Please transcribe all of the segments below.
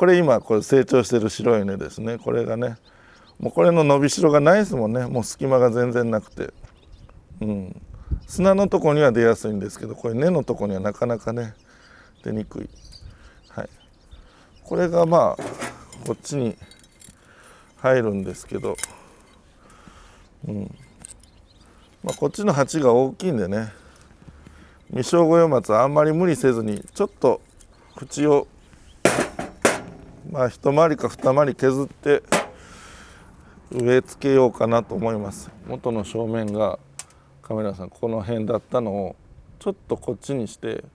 これ今これ成長してる白い根ですね。これがねもうこれの伸びしろがないですもんね。もう隙間が全然なくて、砂のとこには出やすいんですけど、これ根のとこにはなかなかね出にくい。はい、これがまあこっちに入るんですけど、こっちの鉢が大きいんでね、未生五葉松はあんまり無理せずにちょっと縁を一回りか二回り削って植え付けようかなと思います。元の正面がカメラさんこの辺だったのをちょっとこっちにして、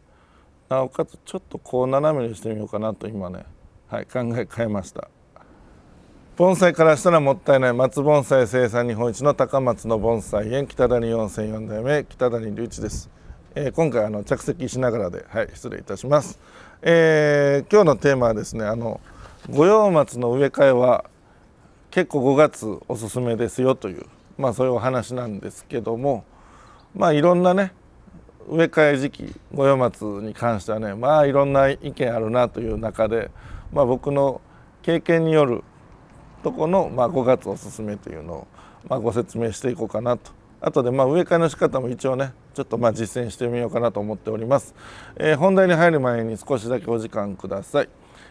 なおかつちょっとこう斜めにしてみようかなと今ね、考え変えました。盆栽からしたらもったいない松盆栽生産日本一の高松の盆栽園北谷温泉4代目北谷隆一です。今回着席しながらで、失礼いたします。今日のテーマはですね、五葉松の植え替えは結構5月おすすめですよという、そういうお話なんですけども、いろんなね植え替え時期五葉松に関してはねいろんな意見あるなという中で、僕の経験によるとこの、5月おすすめというのを、ご説明していこうかなと。あとで植え替えの仕方も一応ねちょっと実践してみようかなと思っております。本題に入る前に少しだけお時間ください。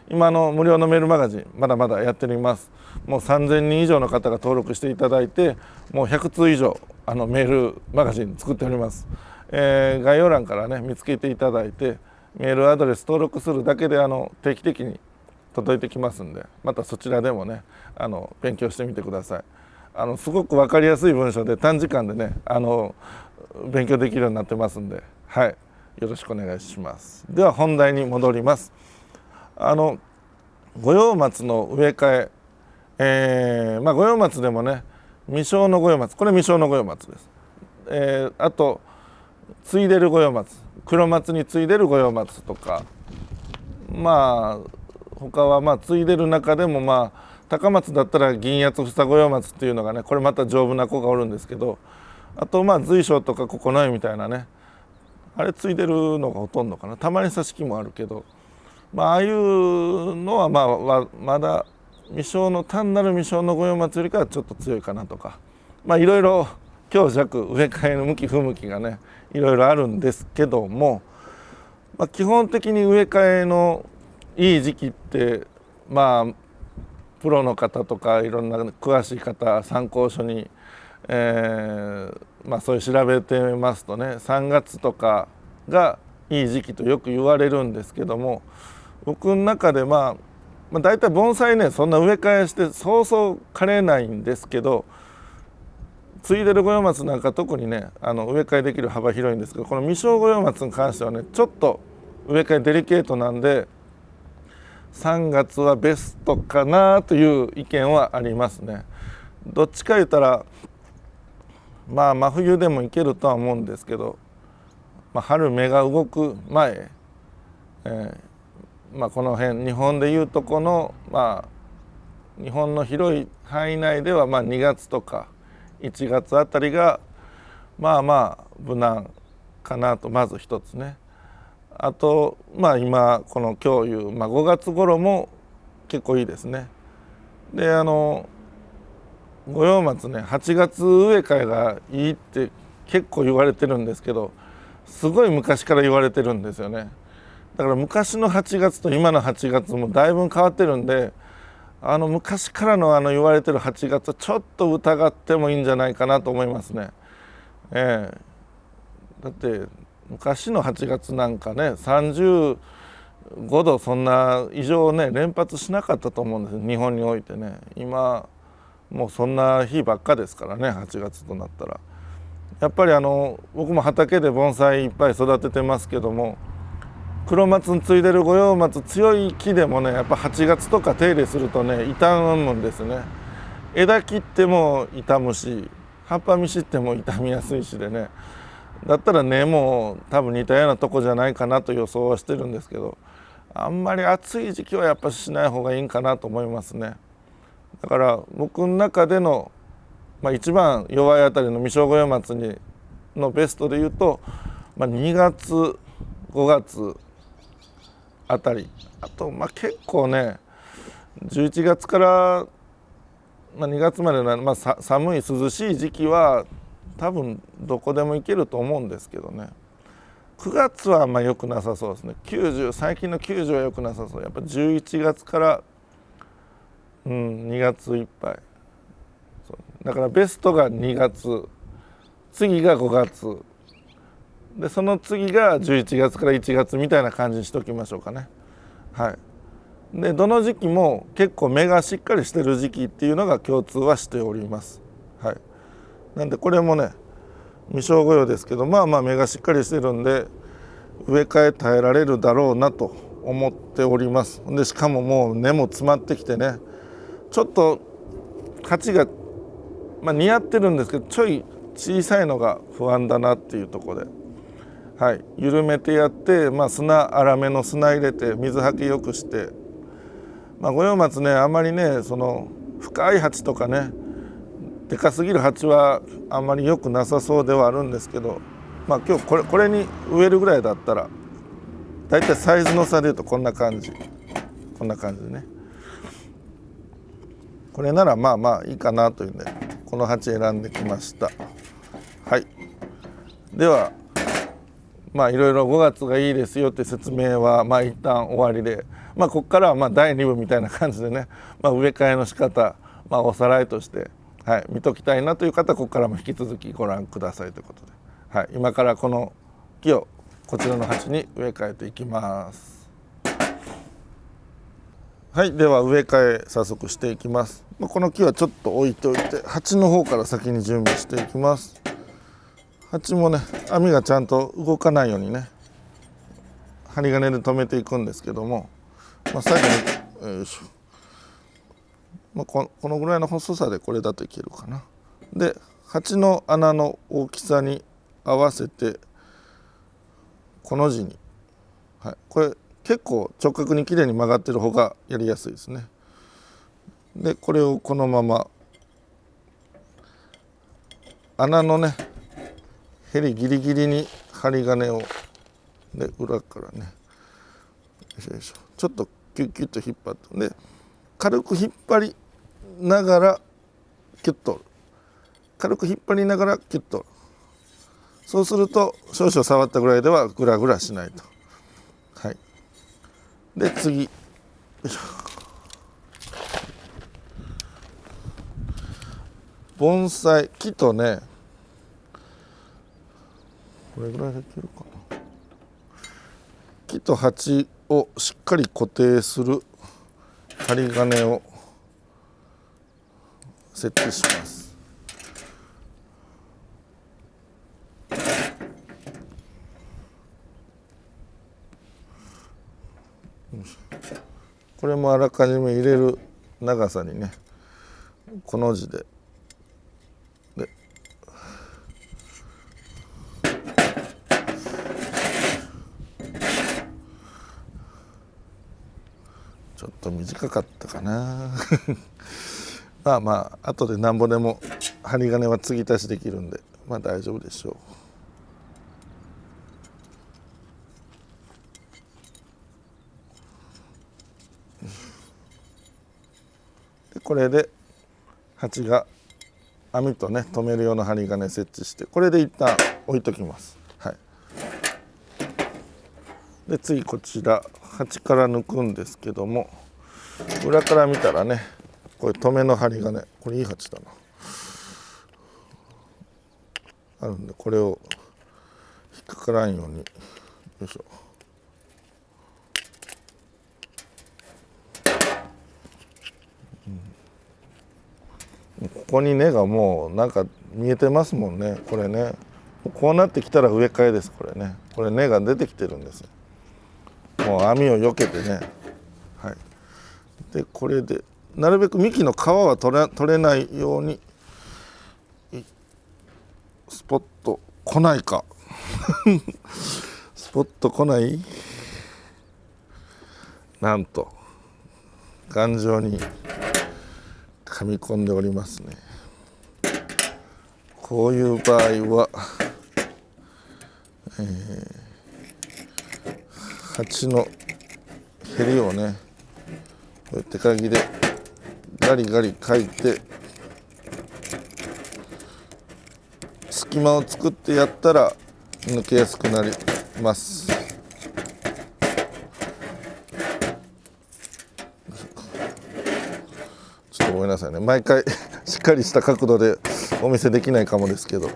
今無料のメールマガジンまだまだやっております。もう3000人以上の方が登録していただいて、もう100通以上メールマガジン作っております。概要欄からね見つけていただいてメールアドレス登録するだけで定期的に届いてきますんで、またそちらでもね勉強してみてください。すごく分かりやすい文章で短時間でね勉強できるようになってますんで、よろしくお願いします。では本題に戻ります。五葉松の植え替え、五葉松でもね未生の五葉松、これ未生の五葉松です。あと継いでる五葉松、黒松に継いでる五葉松とか、他は継いでる中でも高松だったら銀八房五葉松っていうのがね、これまた丈夫な子がおるんですけど、あと随生とか九重みたいなね、あれ継いでるのがほとんどかな。たまに挿し木もあるけど、ああいうのはまだ未生の単なる未生の五葉松よりかはちょっと強いかなとか、いろいろ強弱植え替えの向き不向きがねいろいろあるんですけども、基本的に植え替えのいい時期ってプロの方とかいろんな詳しい方参考書に、そういう調べてますとね3月とかがいい時期とよく言われるんですけども、僕の中でだいたい盆栽ねそんな植え替えしてそうそう枯れないんですけど、継いでる五葉松なんか特にね植え替えできる幅広いんですけど、この未生五葉松に関してはねちょっと植え替えデリケートなんで3月はベストかなという意見はありますね。どっちか言ったら真冬でもいけるとは思うんですけど、春芽が動く前、この辺日本でいうとこの日本の広い範囲内では2月とか1月あたりが無難かなと、まず一つね。あと今この今日いう5月頃も結構いいですね。で五葉松ね8月植え替えがいいって結構言われてるんですけど、すごい昔から言われてるんですよね。だから昔の8月と今の8月もだいぶ変わってるんで、昔からの言われてる8月はちょっと疑ってもいいんじゃないかなと思いますね。だって昔の8月なんかね35度そんな異常をね連発しなかったと思うんです日本においてね。今もうそんな日ばっかですからね、8月となったら。やっぱり僕も畑で盆栽いっぱい育ててますけども、黒松に継いでる五葉松強い木でもねやっぱ8月とか手入れするとね傷むんですね。枝切っても傷むし、葉っぱ見知っても傷みやすいしでね、だったら根も多分似たようなとこじゃないかなと予想はしてるんですけど、あんまり暑い時期はやっぱしない方がいいんかなと思いますね。だから僕の中での、一番弱いあたりの未生五葉松のベストで言うと、2月5月あたり、あと結構ね11月から、2月までの、寒い涼しい時期は多分どこでも行けると思うんですけどね。9月は良くなさそうですね。最近の90は良くなさそう。やっぱ11月から、2月いっぱい。だからベストが2月、次が5月で、その次が11月から1月みたいな感じにしておきましょうかね。はい。でどの時期も結構芽がしっかりしてる時期っていうのが共通はしております。はい。なんでこれもね未生御用ですけど、芽がしっかりしてるんで植え替え耐えられるだろうなと思っております。でしかももう根も詰まってきてね、ちょっと鉢が、似合ってるんですけどちょい小さいのが不安だなっていうところで、はい、緩めてやって、粗めの砂入れて水はけよくして、五葉松ねあんまりねその深い鉢とかねでかすぎる鉢はあんまり良くなさそうではあるんですけど、今日これに植えるぐらいだったらだいたいサイズの差でいうとこんな感じでね、これならいいかなというんでこの鉢選んできました。はい。ではいろいろ5月がいいですよって説明は一旦終わりで、ここからは第2部みたいな感じでね、植え替えの仕方、おさらいとして、はい、見ときたいなという方はここからも引き続きご覧くださいということで、はい、今からこの木をこちらの鉢に植え替えていきます。はい、では植え替え早速していきます。この木はちょっと置いておいて鉢の方から先に準備していきます。鉢もね網がちゃんと動かないようにね針金で留めていくんですけども、最後によいしょ、このぐらいの細さでこれだといけるかな。で鉢の穴の大きさに合わせてこの字に、はい、これ結構直角にきれいに曲がってる方がやりやすいですね。でこれをこのまま穴のねへりギリギリに針金をで裏からねよいしょちょっとキュッキュッと引っ張ってで軽く引っ張りながらキュッと軽く引っ張りながらキュッと、そうすると少々触ったぐらいではグラグラしないと。はい。で次よいしょ盆栽木とねこれぐらいできるかな。木と鉢をしっかり固定する針金を設置します。これもあらかじめ入れる長さにねこの字でちょっと短かったかな後でなんぼでも針金は継ぎ足しできるんで大丈夫でしょう。でこれで鉢が網とね留める用の針金設置してこれで一旦置いときます。はい。で次こちら鉢から抜くんですけども、裏から見たらねこれ留めの針金、これいい鉢だなあるんでこれを引っかからんようによいしょここに根がもうなんか見えてますもんね。これねこうなってきたら植え替えです。これねこれ根が出てきてるんです。もう網をよけてね、はい。でこれでなるべく幹の皮は取れないようにスポッと来ないかスポッと来ない、なんと頑丈に噛み込んでおりますね。こういう場合は、鉢のへりをねこう手かぎでガリガリかいて隙間を作ってやったら抜けやすくなります。ちょっとごめんなさいね、毎回しっかりした角度でお見せできないかもですけど、こ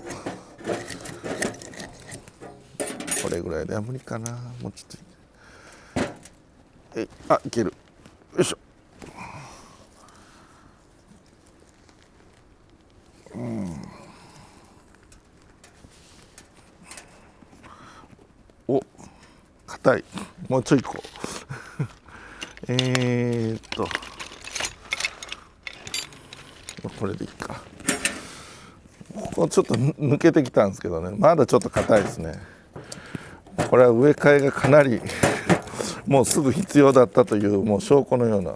れぐらいでは無理かな。もうちょっといける。よいしょ。お、硬い。もうちょいこうこれでいいか。ここちょっと抜けてきたんですけどね、まだちょっと硬いですね。これは植え替えがかなりもうすぐ必要だったというもう証拠のような。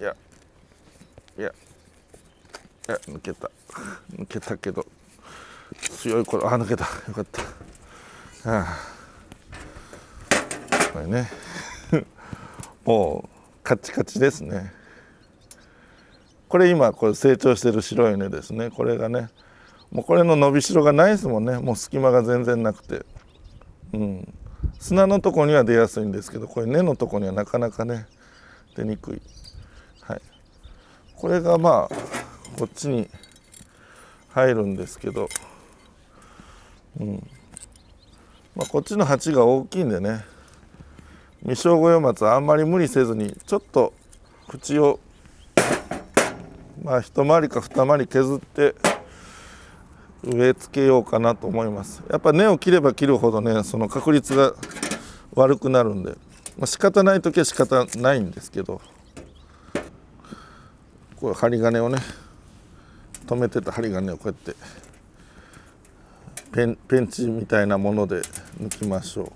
いや抜けたけど強いこれ抜けた、よかった。これねもうカチカチですね。これ今これ成長してる白い根ですね。これがねもうこれの伸びしろがないですもんね。もう隙間が全然なくて、砂のとこには出やすいんですけど、これ根のとこにはなかなかね出にくい。これがまあこっちに入るんですけど、こっちの鉢が大きいんでね、未生五葉松はあんまり無理せずにちょっと縁を一回りか二回り削って植え付けようかなと思います。やっぱ根を切れば切るほどねその確率が悪くなるんで、仕方ない時は仕方ないんですけど、こう針金をね留めてた針金をこうやってペンチみたいなもので抜きましょう。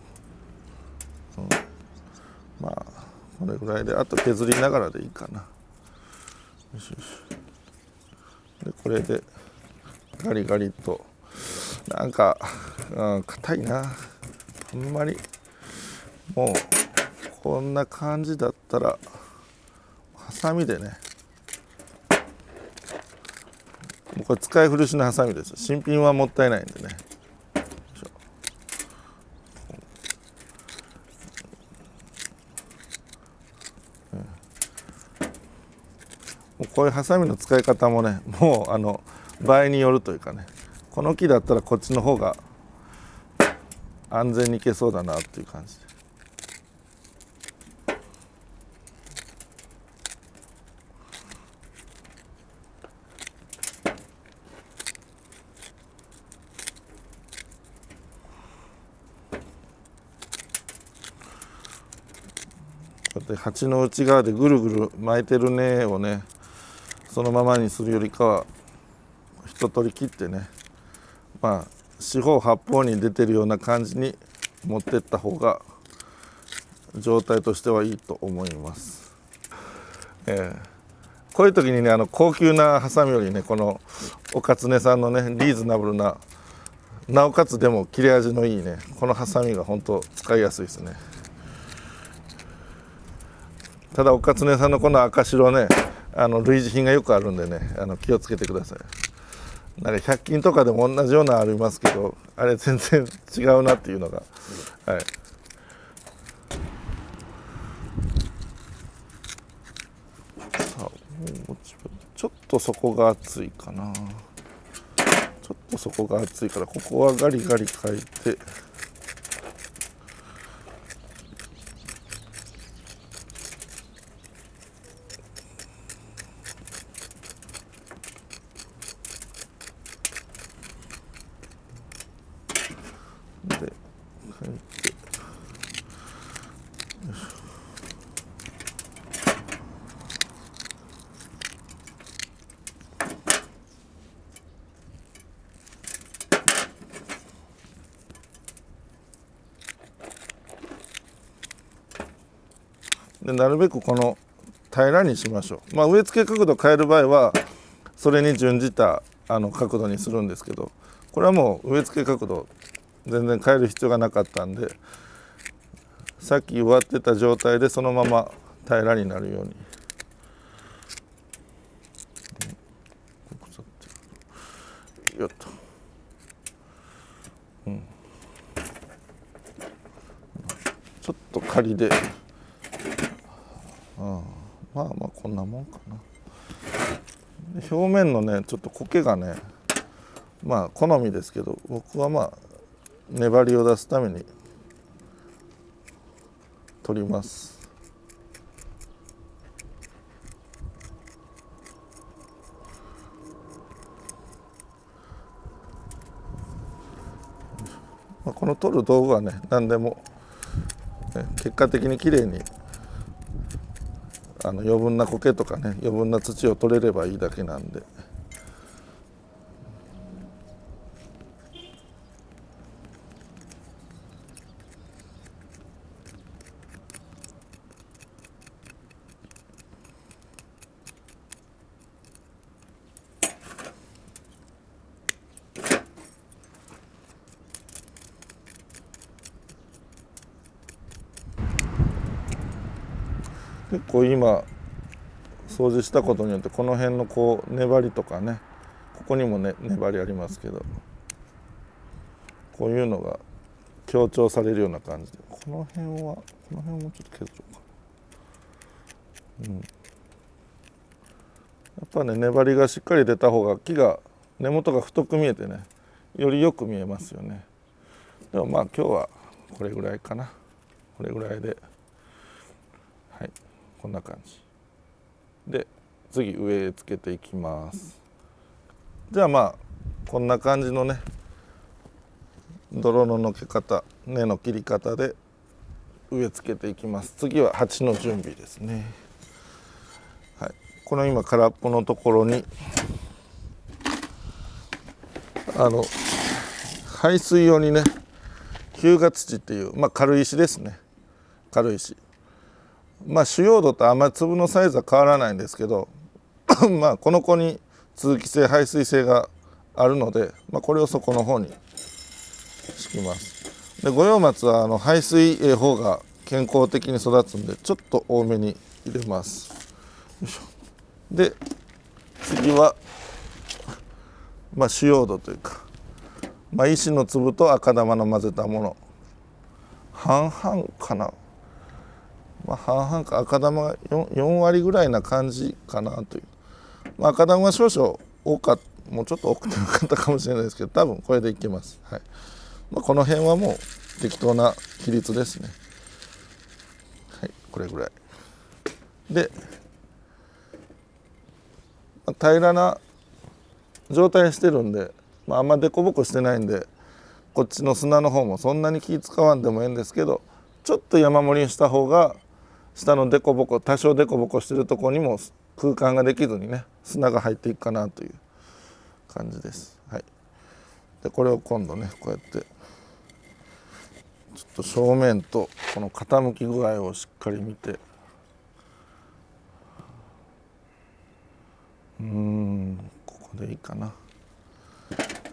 これぐらいであと削りながらでいいかな。よしよし。でこれでガリガリとなんか硬いな。あんまりもうこんな感じだったらハサミでね、もうこれ使い古しのハサミです。新品はもったいないんでね。こういうハサミの使い方もねもう場合によるというかね、この木だったらこっちの方が安全にいけそうだなっていう感じで。こうやって鉢の内側でぐるぐる巻いてる根をねそのままにするよりかは一通り切ってね、四方八方に出てるような感じに持ってった方が状態としてはいいと思います。こういう時にね高級なハサミよりねこの岡常さんのねリーズナブルななおかつでも切れ味のいいねこのハサミが本当使いやすいですね。ただ岡常さんのこの赤白ね類似品がよくあるんでね気をつけてください。なんか100均とかでも同じようなありますけど、あれ全然違うなっていうのが、さあちょっと底が厚いかな。ちょっと底が厚いからここはガリガリ書いて。でなるべくこの平らにしましょう。植え付け角度変える場合はそれに準じた角度にするんですけど、これはもう植え付け角度全然変える必要がなかったんで、さっき植わってた状態でそのまま平らになるように。よっと、ちょっと仮で、まあこんなもんかな。表面のねちょっと苔がね、まあ好みですけど、僕はまあ粘りを出すために取ります。この取る道具はね何でも、結果的にきれいに余分な苔とかね余分な土を取れればいいだけなんで。結構今掃除したことによってこの辺のこう粘りとかね、ここにもね粘りありますけど、こういうのが強調されるような感じで、この辺もちょっと削ろうかな。やっぱね粘りがしっかり出た方が木が根元が太く見えてねよりよく見えますよね。でもまあ今日はこれぐらいかな。これぐらいで、はい、こんな感じで次上へつけていきます。じゃあまあこんな感じのね泥ののけ方、根の切り方で植え付けていきます。次は鉢の準備ですね。はい、この今空っぽのところに排水用にね日向土っていう、軽石ですね。軽石、主用土とあんまり粒のサイズは変わらないんですけどこの子に通気性排水性があるので、これを底の方に敷きます。で五葉松は排水方が健康的に育つんでちょっと多めに入れます。よいしょ。で次は主用土というか、石の粒と赤玉の混ぜたもの半々かな、半々か、赤玉が 4割ぐらいな感じかなという、赤玉が少々もうちょっと多くてよかったかもしれないですけど、多分これでいけます。はい、この辺はもう適当な比率ですね。はい、これぐらいで、平らな状態にしてるんで、あんま凸凹してないんで、こっちの砂の方もそんなに気使わんでもいいんですけど、ちょっと山盛りにした方が下の凸凹、多少凸凹してるところにも空間ができずにね砂が入っていくかなという感じです。はい、でこれを今度ねこうやってちょっと正面とこの傾き具合をしっかり見て、ここでいいかな。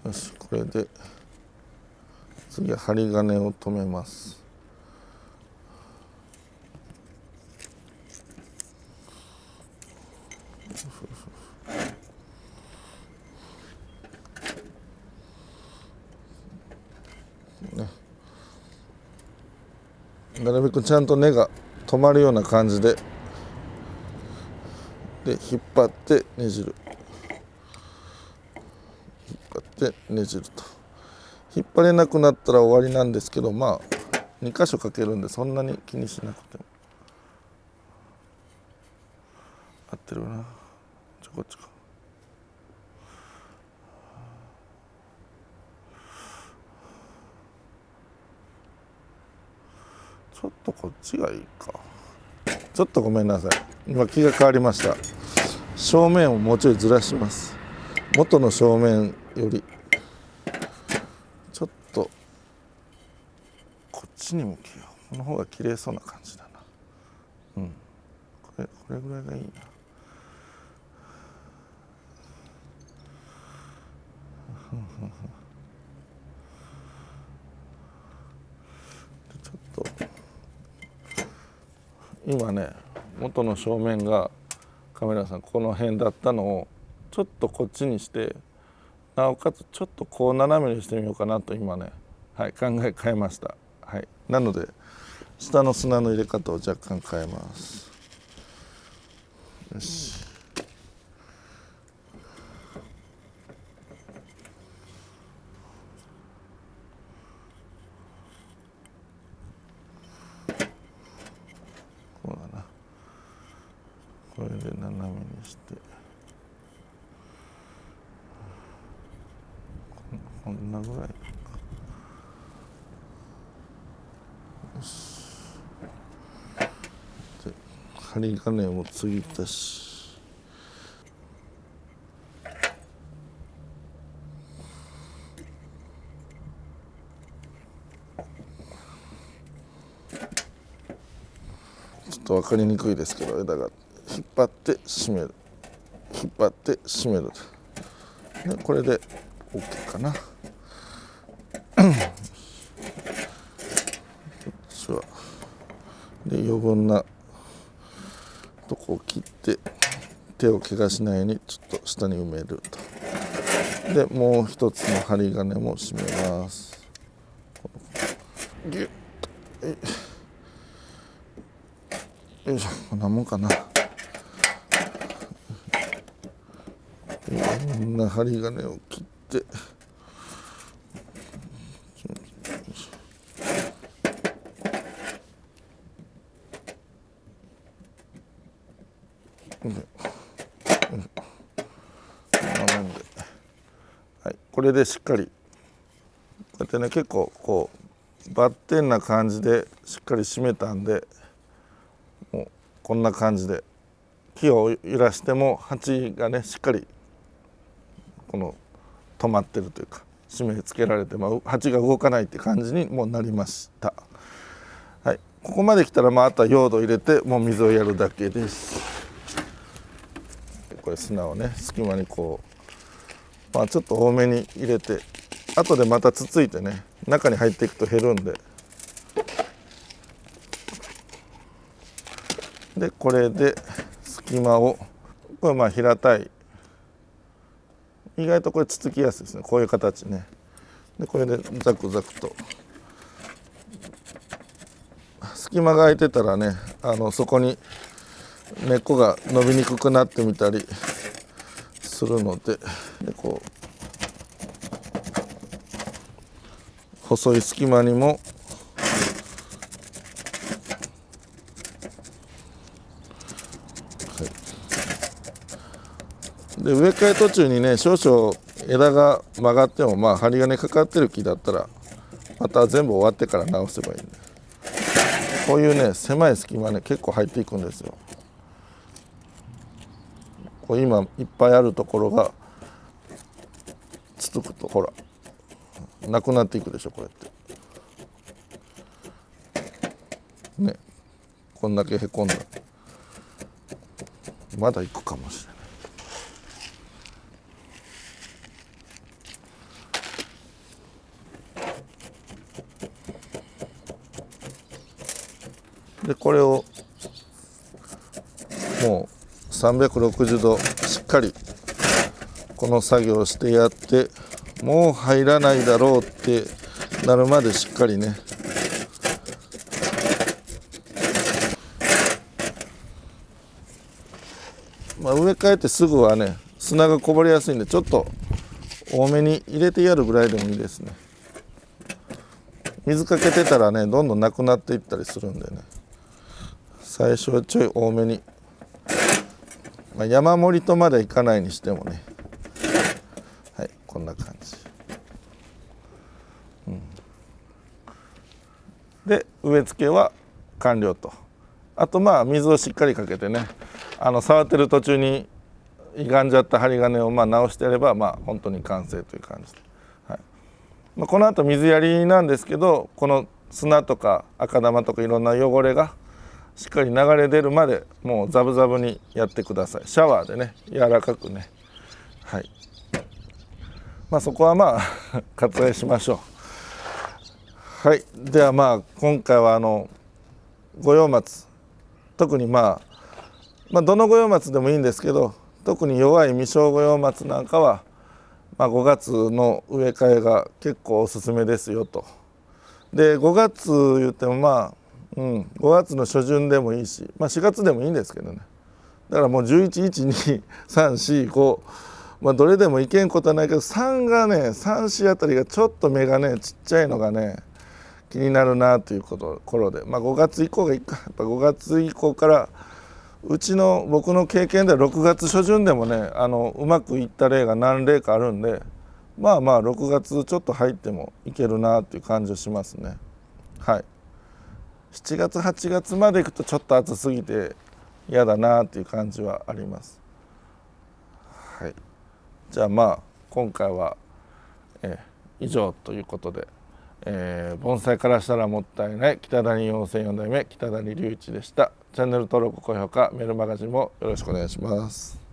よし、これで次は針金を留めます。なるべくちゃんと根が止まるような感じで引っ張ってねじる、引っ張ってねじると、引っ張れなくなったら終わりなんですけど、2箇所かけるんでそんなに気にしなくても。合ってるな、ちょこちょこ。ちょっとこっちがいいか。ちょっとごめんなさい、今気が変わりました。正面をもうちょいずらします。元の正面よりちょっとこっちに向けよう。この方が綺麗そうな感じだな。これぐらいがいいな。ちょっと今ね元の正面がカメラさんこの辺だったのをちょっとこっちにして、なおかつちょっとこう斜めにしてみようかなと今ね、はい、考え変えました。はい、なので下の砂の入れ方を若干変えます。よし。こうだな。これで斜めにして。こんなぐらいか。よし。で針金もついたし、ちょっと分かりにくいですけど、枝が引っ張って締める、引っ張って締めるで、これで OK かな。こっちはで余分なとこを切って手を怪我しないようにちょっと下に埋めると。でもう一つの針金も締めます。ギュッよいしょ、こんなもんかな。いろんな針金を切ってはい、これでしっかりこうやってね、結構こうバッテンな感じでしっかり締めたんで、もうこんな感じで木を揺らしても鉢がねしっかりこの止まってるというか締め付けられて、鉢が動かないって感じにもうなりました。はい、ここまで来たらあとは用土入れてもう水をやるだけです。これ砂をね隙間にこう、ちょっと多めに入れて、後でまたつついてね中に入っていくと減るんで、でこれで隙間をこれ平たい、意外とこれつつきやすいですね、こういう形ね。でこれでザクザクと隙間が空いてたらね、そこに根っこが伸びにくくなってみたりするので、こう細い隙間にもで植え替え途中にね少々枝が曲がっても針金かかってる木だったらまた全部終わってから直せばいいんで、こういうね狭い隙間ね結構入っていくんですよ。こう今いっぱいあるところがつつくとほらなくなっていくでしょ、こうやってね。こんだけへこんだまだいくかもしれない。でこれをもう360度しっかりこの作業をしてやって、もう入らないだろうってなるまでしっかりね植え替えてすぐはね砂がこぼれやすいんで、ちょっと多めに入れてやるぐらいでもいいですね。水かけてたらねどんどんなくなっていったりするんでね、最初はちょい多めに、山盛りとまでいかないにしてもね、はい、こんな感じ、で植え付けは完了と。あと水をしっかりかけてね、触ってる途中に歪んじゃった針金を直してやれば本当に完成という感じで、はい、このあと水やりなんですけど、この砂とか赤玉とかいろんな汚れがしっかり流れ出るまでもうザブザブにやってください。シャワーでね柔らかくね、はい、そこは割愛しましょう。はい、では今回は五葉松、特にどの五葉松でもいいんですけど、特に弱い未生五葉松なんかは、5月の植え替えが結構おすすめですよと。で5月言っても5月の初旬でもいいし、4月でもいいんですけどね。だからもう11、1、2、3、4、5、どれでもいけんことはないけど、3がね、3、4あたりがちょっと芽がねちっちゃいのがね気になるなという頃で、5月以降がいいか。やっぱ5月以降から僕の経験では6月初旬でもねうまくいった例が何例かあるんで、6月ちょっと入ってもいけるなっていう感じがしますね。はい。7月8月までいくとちょっと暑すぎて嫌だなっていう感じはあります。はい。じゃあ今回は、以上ということで、盆栽からしたらもったいない北谷養成4代目北谷隆一でした。チャンネル登録、高評価、メールマガジンもよろしくお願いします。